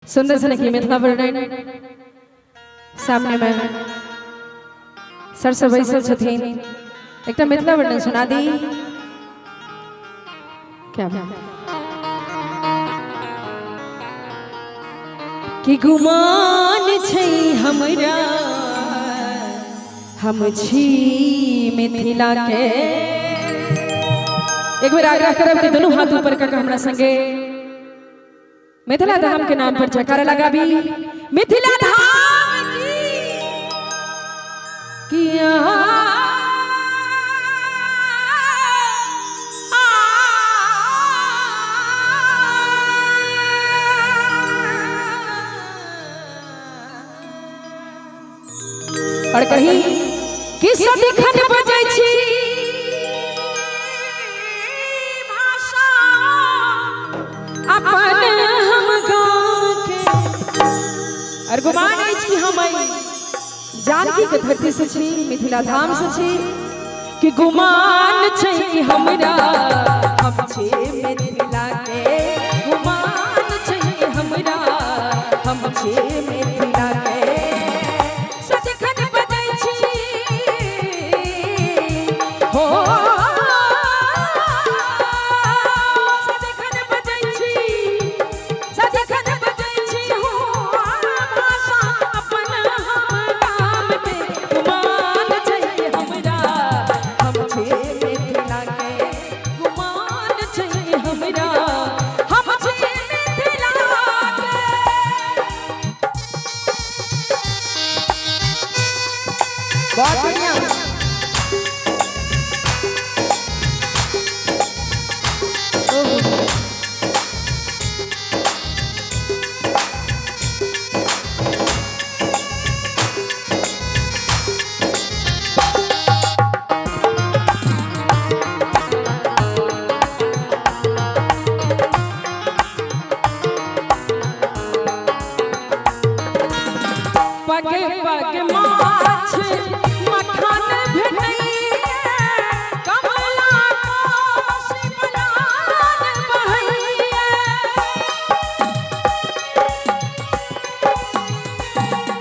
सुंदर सनकी मिथिला वर्णन सामने में सर से बैसल छथिन एक मिथिला वर्णन सुना दी। क्या कि गुमान छै हमरा हम छी मिथिला के। एक बार आग्रह करब कि दोनों हाथ ऊपर करके हमरा संगे मिथिला धाम के नाम पर जयकारा लगाबी। मिथिला धाम की और कही कि सदिखन बजै छी भाषा अपन हम गाँव के। और गुमान अछि कि हम जानकी के धरती से छी, मिथिला धाम से छी कि गुमान छै हमरा हम छी मिथिला के। गुमान छै हमरा हम छी मिथिला के। बहुत बढ़िया। पगे पग माछ मखान भेटैया कमला कोसी बलान बहैया।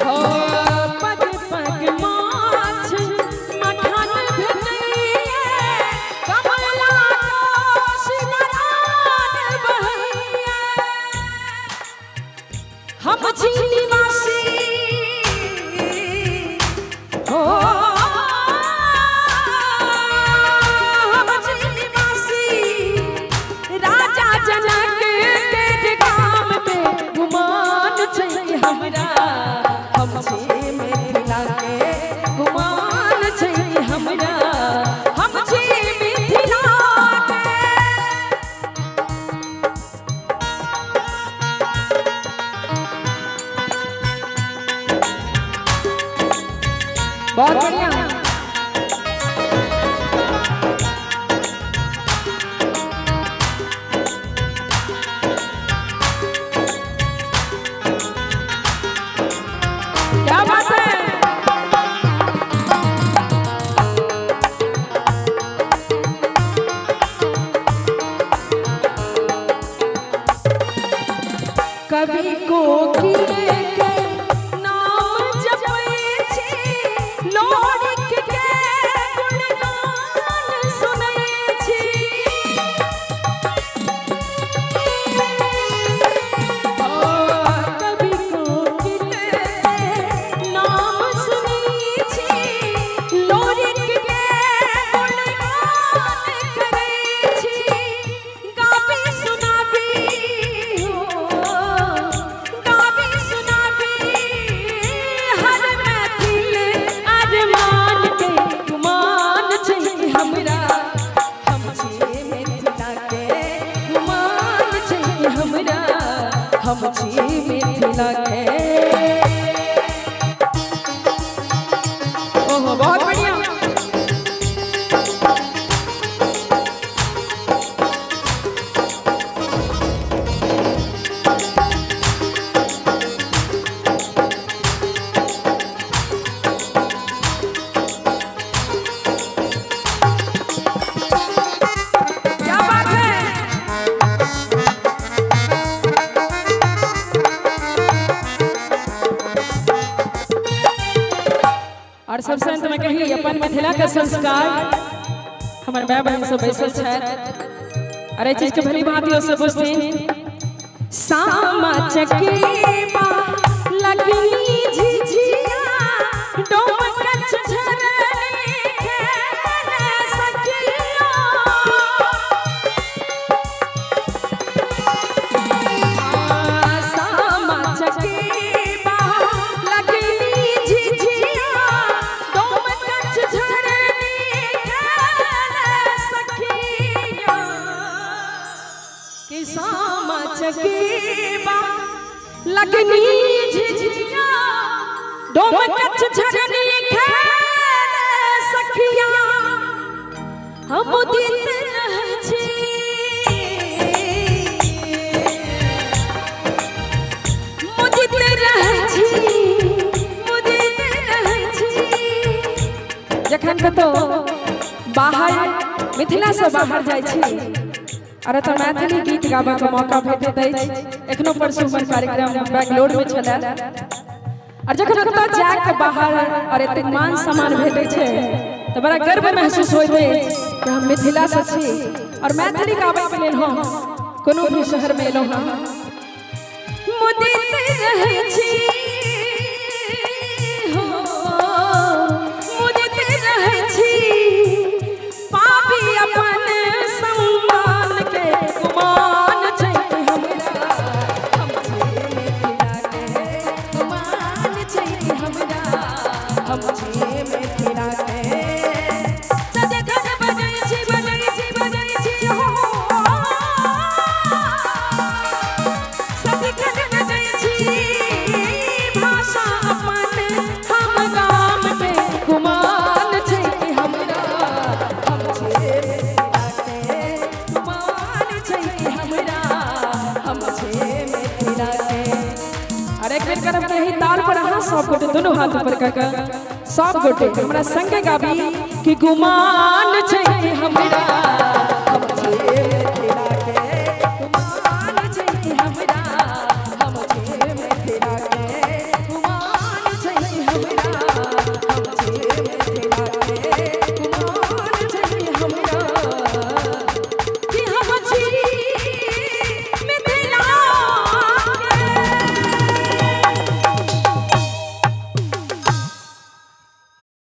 हो पग पग माछ मखान भेटैया कमला कोसी बलान बहैया। हम छी निवासी बहुत बढ़िया। क्या बात है। कभी को हम छी मिथिला के। ओहो बहुत बढ़िया। क्या बात है। सबसे अंत में कही अपन मिथिला के संस्कार हमारे भाई बहन सब बैसल छै अरे चीज के भली बात यो से बुझथिन सामा चकेबा लगनी झिझिया डोम कछ झरने खेले सखिया सामा चकेबा लगनी झिझिया डोम कछ झरने खेले सखिया कि सामा चकेबा लगनी झिझिया डोम कछ झरने खेले सखिया हम उदित रह छी मुदित रह छी मुदित रह छी जखन कतो बाहर मिथिला से बाहर जाय छी अरे तो मैथिली गीत गाबे के मौका भेटैत अछि एखनो परसू हमर कार्यक्रम बैंगलोर में छला और जखन कतो जाय के बाहर और एते मान सम्मान भेटै छै तो बड़ा गर्व महसूस होइत अछि कि हम मिथिला से छी और मैथिली गाबे के लेल हम कोनो भी शहर में एलौ हम मुदित रहै छी हो मुदित रहै छी पापी अपन सम्मान के गुमान छै हमरा हम छी मिथिला के गुमान छै हमरा हम छी मिथिला के सजगन बजै छी हो सजगन बजै छी भाषा अपन हम गाम के गुमान छै हमरा हम छी मिथिला के गुमान छै हमरा हम छी मिथिला के अरे एक बेर करब कहीं ताल पर अहाँ सब गोटे दोनों हाथ ऊपर क के सब गोटे हमरा संगे गाबी कि गुमान छै हमरा